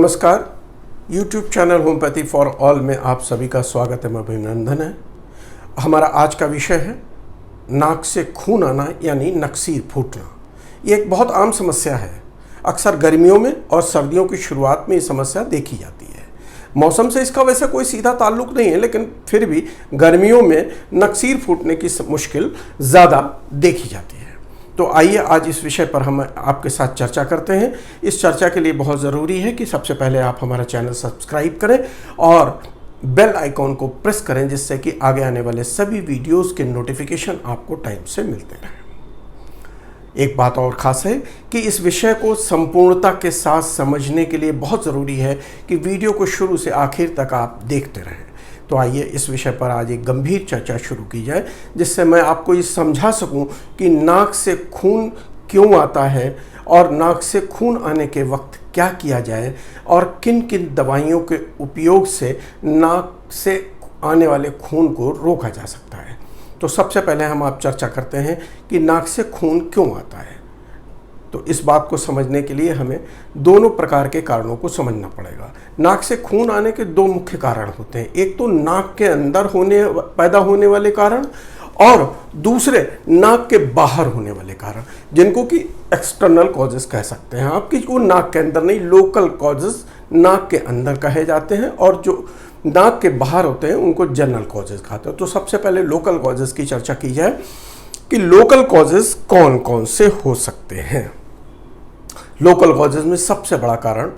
नमस्कार। YouTube channel homeopathy for all में आप सभी का स्वागत है, अभिनंदन है। हमारा आज का विषय है नाक से खून आना यानी नकसीर फूटना। ये एक बहुत आम समस्या है। अक्सर गर्मियों में और सर्दियों की शुरुआत में ये समस्या देखी जाती है। मौसम से इसका वैसे कोई सीधा ताल्लुक नहीं है, लेकिन फिर भी गर्मियों में नकसीर फूटने की मुश्किल ज़्यादा देखी जाती है। तो आइए आज इस विषय पर हम आपके साथ चर्चा करते हैं। इस चर्चा के लिए बहुत ज़रूरी है कि सबसे पहले आप हमारा चैनल सब्सक्राइब करें और बेल आइकॉन को प्रेस करें, जिससे कि आगे आने वाले सभी वीडियोस के नोटिफिकेशन आपको टाइम से मिलते रहें। एक बात और ख़ास है कि इस विषय को संपूर्णता के साथ समझने के लिए बहुत ज़रूरी है कि वीडियो को शुरू से आखिर तक आप देखते रहें। तो आइए इस विषय पर आज एक गंभीर चर्चा शुरू की जाए, जिससे मैं आपको ये समझा सकूं कि नाक से खून क्यों आता है और नाक से खून आने के वक्त क्या किया जाए और किन किन दवाइयों के उपयोग से नाक से आने वाले खून को रोका जा सकता है। तो सबसे पहले हम आप चर्चा करते हैं कि नाक से खून क्यों आता है। तो इस बात को समझने के लिए हमें दोनों प्रकार के कारणों को समझना पड़ेगा। नाक से खून आने के दो मुख्य कारण होते हैं। एक तो नाक के अंदर पैदा होने वाले कारण और दूसरे नाक के बाहर होने वाले कारण, जिनको कि एक्सटर्नल कॉजेस कह सकते हैं आप, कि वो नाक के अंदर नहीं, लोकल कॉजेस नाक के अंदर कहे जाते हैं, और जो नाक के बाहर होते हैं उनको जनरल कॉजेस कहते हैं। तो सबसे पहले लोकल कॉजेस की चर्चा की जाए कि लोकल कॉजेस कौन कौन से हो सकते हैं। लोकल कॉजेज में सबसे बड़ा कारण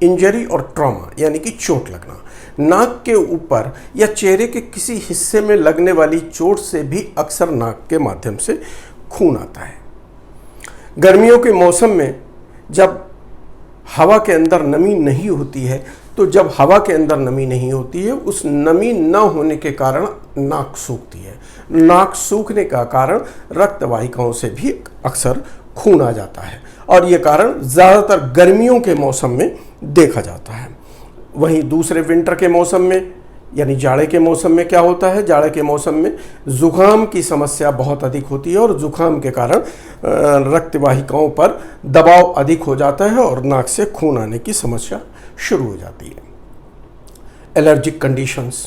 इंजरी और ट्रॉमा यानी कि चोट लगना। नाक के ऊपर या चेहरे के किसी हिस्से में लगने वाली चोट से भी अक्सर नाक के माध्यम से खून आता है। गर्मियों के मौसम में जब हवा के अंदर नमी नहीं होती है, तो जब हवा के अंदर नमी नहीं होती है, उस नमी न होने के कारण नाक सूखती है। नाक सूखने का कारण रक्त वाहिकाओं से भी अक्सर खून आ जाता है, और ये कारण ज़्यादातर गर्मियों के मौसम में देखा जाता है। वहीं दूसरे विंटर के मौसम में यानी जाड़े के मौसम में क्या होता है, जाड़े के मौसम में जुकाम की समस्या बहुत अधिक होती है, और जुकाम के कारण रक्त वाहिकाओं पर दबाव अधिक हो जाता है और नाक से खून आने की समस्या शुरू हो जाती है। एलर्जिक कंडीशंस,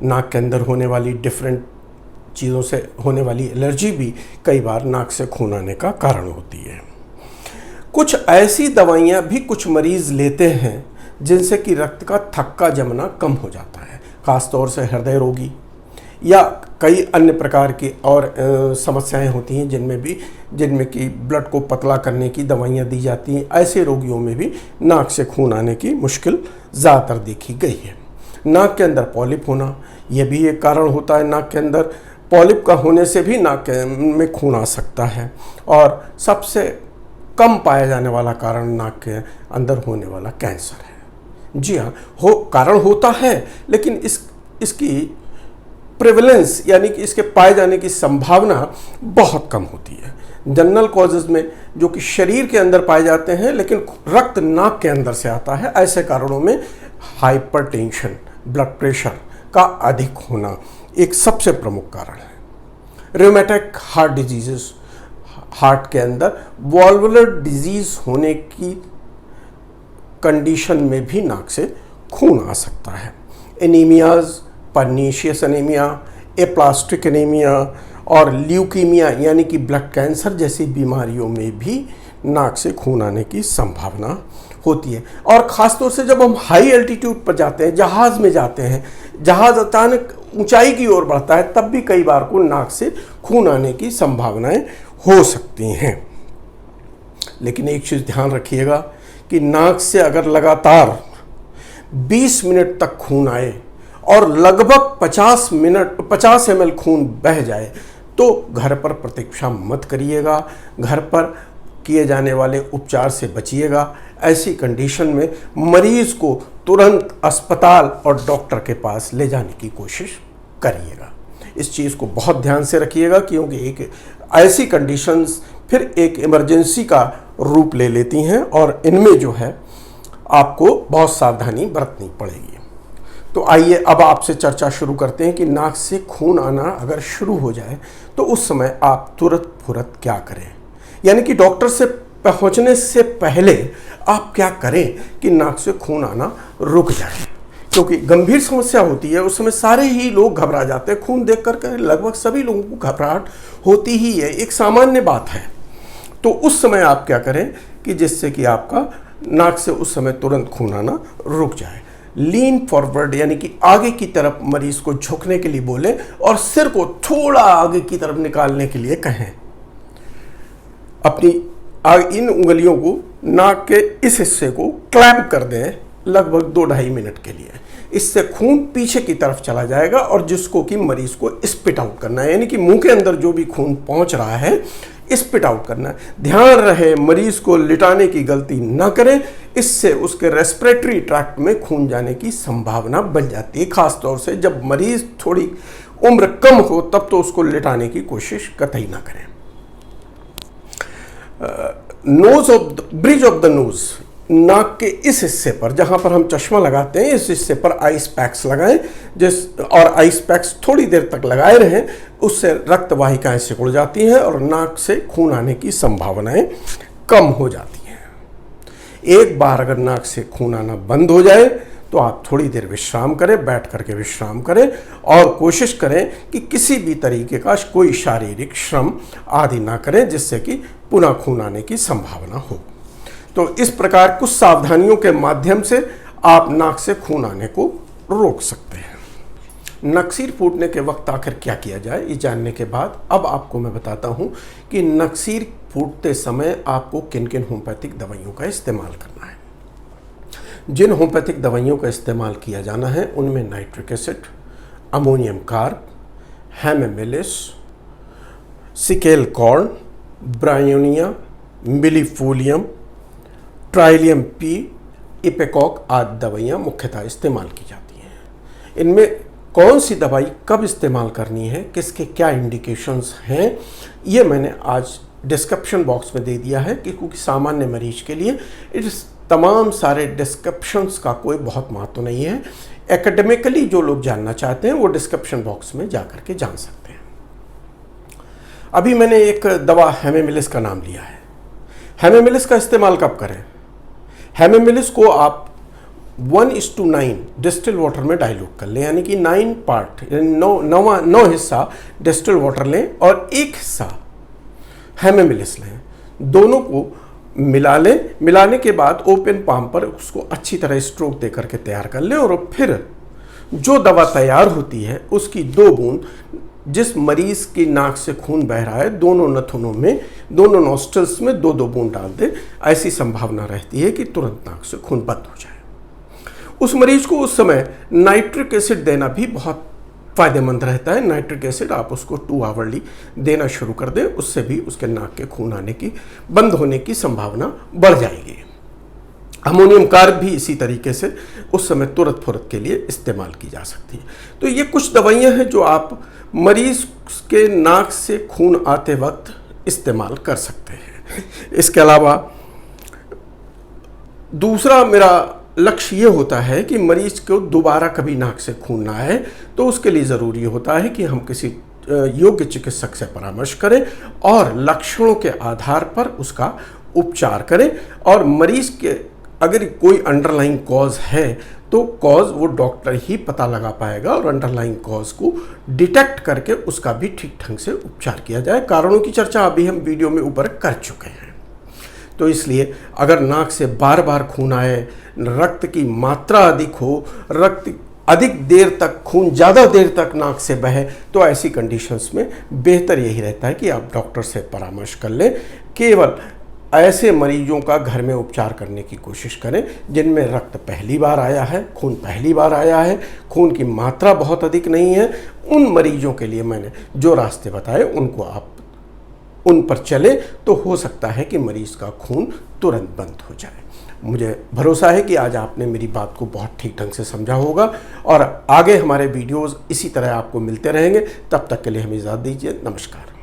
नाक के अंदर होने वाली डिफरेंट चीज़ों से होने वाली एलर्जी भी कई बार नाक से खून आने का कारण होती है। कुछ ऐसी दवाइयाँ भी कुछ मरीज़ लेते हैं जिनसे कि रक्त का थक्का जमना कम हो जाता है, ख़ासतौर से हृदय रोगी या कई अन्य प्रकार की और समस्याएं होती हैं जिनमें कि ब्लड को पतला करने की दवाइयाँ दी जाती हैं। ऐसे रोगियों में भी नाक से खून आने की मुश्किल ज़्यादातर देखी गई है। नाक के अंदर पॉलिप होना, यह भी एक कारण होता है। नाक के अंदर पॉलिप का होने से भी नाक में खून आ सकता है, और सबसे कम पाया जाने वाला कारण नाक के अंदर होने वाला कैंसर है। जी हाँ, कारण होता है, लेकिन इसकी प्रेवलेंस यानी कि इसके पाए जाने की संभावना बहुत कम होती है। जनरल कॉजेज में जो कि शरीर के अंदर पाए जाते हैं, लेकिन रक्त नाक के अंदर से आता है, ऐसे कारणों में हाइपरटेंशन, ब्लड प्रेशर का अधिक होना एक सबसे प्रमुख कारण है। रियूमेटिक हार्ट डिजीजेस, हार्ट के अंदर वॉल्वुलर डिजीज होने की कंडीशन में भी नाक से खून आ सकता है। Anaemias, pernicious anaemia, aplastic anaemia और ल्यूकीमिया यानी कि ब्लड कैंसर जैसी बीमारियों में भी नाक से खून आने की संभावना होती है। और ख़ासतौर से जब हम हाई एल्टीट्यूड पर जाते हैं, जहाज़ में जाते हैं, जहाज़ अचानक ऊंचाई की ओर बढ़ता है, तब भी कई बार को नाक से खून आने की संभावनाएं हो सकती हैं। लेकिन एक चीज़ ध्यान रखिएगा कि नाक से अगर लगातार 20 मिनट तक खून आए और लगभग 50 ml खून बह जाए, तो घर पर प्रतीक्षा मत करिएगा, घर पर किए जाने वाले उपचार से बचिएगा। ऐसी कंडीशन में मरीज को तुरंत अस्पताल और डॉक्टर के पास ले जाने की कोशिश करिएगा। इस चीज़ को बहुत ध्यान से रखिएगा, क्योंकि एक ऐसी कंडीशंस फिर एक इमरजेंसी का रूप ले लेती हैं, और इनमें जो है आपको बहुत सावधानी बरतनी पड़ेगी। तो आइए अब आपसे चर्चा शुरू करते हैं कि नाक से खून आना अगर शुरू हो जाए तो उस समय आप तुरंत क्या करें। यानी कि डॉक्टर से पहुंचने से पहले आप क्या करें कि नाक से खून आना रुक जाए, क्योंकि गंभीर समस्या होती है उस समय सारे ही लोग घबरा जाते हैं। खून देख कर लगभग सभी लोगों को घबराहट होती ही है, एक सामान्य बात है। तो उस समय आप क्या करें कि जिससे कि आपका नाक से उस समय तुरंत खून आना रुक जाए। लीन फॉरवर्ड यानी कि आगे की तरफ मरीज को झुकने के लिए बोले और सिर को थोड़ा आगे की तरफ निकालने के लिए कहें। अपनी इन उंगलियों को नाक के इस हिस्से को क्लैंप कर दें लगभग 2-2.5 मिनट के लिए। इससे खून पीछे की तरफ चला जाएगा और जिसको कि मरीज को स्पिट आउट करना है, यानी कि मुंह के अंदर जो भी खून पहुंच रहा है स्पिट आउट करना है। ध्यान रहे मरीज को लिटाने की गलती ना करें, इससे उसके रेस्पिरेटरी ट्रैक्ट में खून जाने की संभावना बन जाती है। खास तौर से जब मरीज थोड़ी उम्र कम हो तब तो उसको लिटाने की कोशिश कतई ना करें। ब्रिज ऑफ द नोज, नाक के इस हिस्से पर जहां पर हम चश्मा लगाते हैं इस हिस्से पर आइस पैक्स लगाएं, और आइस पैक्स थोड़ी देर तक लगाए रहें, उससे रक्त वाहिकाएं सिकुड़ जाती हैं और नाक से खून आने की संभावनाएं कम हो जाती हैं। एक बार अगर नाक से खून आना बंद हो जाए तो आप थोड़ी देर विश्राम करें, बैठ करके विश्राम करें और कोशिश करें कि किसी भी तरीके का कोई शारीरिक श्रम आदि ना करें जिससे कि पुनः खून आने की संभावना हो। तो इस प्रकार कुछ सावधानियों के माध्यम से आप नाक से खून आने को रोक सकते हैं। नक्सीर फूटने के वक्त आखिर क्या किया जाए, ये जानने के बाद अब आपको मैं बताता हूं कि नक्सीर फूटते समय आपको किन किन होम्योपैथिक दवाइयों का इस्तेमाल करना है। जिन होम्योपैथिक दवाइयों का इस्तेमाल किया जाना है उनमें nitric acid, ammonium carb, hamamelis, secale corn, bryonia, millefolium, trillium P, ipecac आदि दवाइयाँ मुख्यतः इस्तेमाल की जाती हैं। इनमें कौन सी दवाई कब इस्तेमाल करनी है, किसके क्या इंडिकेशंस हैं, ये मैंने आज डिस्क्रिप्शन बॉक्स में दे दिया है कि क्योंकि सामान्य मरीज के लिए इस तमाम सारे डिस्क्रिप्शंस का कोई बहुत महत्व नहीं है। एकेडमिकली जो लोग जानना चाहते हैं वो डिस्क्रिप्शन बॉक्स में जा कर के जान सकते हैं। अभी मैंने एक दवा हेमेमिलिस का नाम लिया है। हेमेमिलिस का इस्तेमाल कब करें? हेमेमिलिस को आप 1:9 डिस्टिल वाटर में डाइल्यूट कर लें, यानी कि 9 पार्ट, 9 हिस्सा डिस्टिल वाटर लें और 1 हिस्सा हेमेमिलिस लें। दोनों को मिला लें। मिलाने के बाद ओपन पाम पर उसको अच्छी तरह स्ट्रोक दे करके तैयार कर लें और फिर जो दवा तैयार होती है उसकी 2 बूंद जिस मरीज की नाक से खून बह रहा है दोनों नथुनों में, दोनों नॉस्ट्रल्स में 2-2 बूंद डाल दें। ऐसी संभावना रहती है कि तुरंत नाक से खून बंद हो जाए। उस मरीज को उस समय नाइट्रिक एसिड देना भी बहुत फायदेमंद रहता है। नाइट्रिक एसिड आप उसको 2 आवरली देना शुरू कर दें, उससे भी उसके नाक के खून आने की बंद होने की संभावना बढ़ जाएगी। अमोनियम कार्ब भी इसी तरीके से उस समय तुरंत फुरत के लिए इस्तेमाल की जा सकती है। तो ये कुछ दवाइयाँ हैं जो आप मरीज के नाक से खून आते वक्त इस्तेमाल कर सकते हैं। इसके अलावा दूसरा मेरा लक्ष्य ये होता है कि मरीज को दोबारा कभी नाक से खून ना आए, तो उसके लिए ज़रूरी होता है कि हम किसी योग्य चिकित्सक से परामर्श करें और लक्षणों के आधार पर उसका उपचार करें। और मरीज के अगर कोई अंडरलाइंग कॉज है तो कॉज वो डॉक्टर ही पता लगा पाएगा और अंडरलाइंग कॉज को डिटेक्ट करके उसका भी ठीक ढंग से उपचार किया जाए। कारणों की चर्चा अभी हम वीडियो में ऊपर कर चुके हैं। तो इसलिए अगर नाक से बार बार खून आए, रक्त की मात्रा अधिक हो, रक्त अधिक देर तक खून ज़्यादा देर तक नाक से बहे, तो ऐसी कंडीशंस में बेहतर यही रहता है कि आप डॉक्टर से परामर्श कर लें। केवल ऐसे मरीजों का घर में उपचार करने की कोशिश करें जिनमें रक्त पहली बार आया है, खून पहली बार आया है, खून की मात्रा बहुत अधिक नहीं है। उन मरीजों के लिए मैंने जो रास्ते बताए उनको आप उन पर चले तो हो सकता है कि मरीज का खून तुरंत बंद हो जाए। मुझे भरोसा है कि आज आपने मेरी बात को बहुत ठीक ढंग से समझा होगा और आगे हमारे वीडियोस इसी तरह आपको मिलते रहेंगे। तब तक के लिए हमें इजाज़त दीजिए। नमस्कार।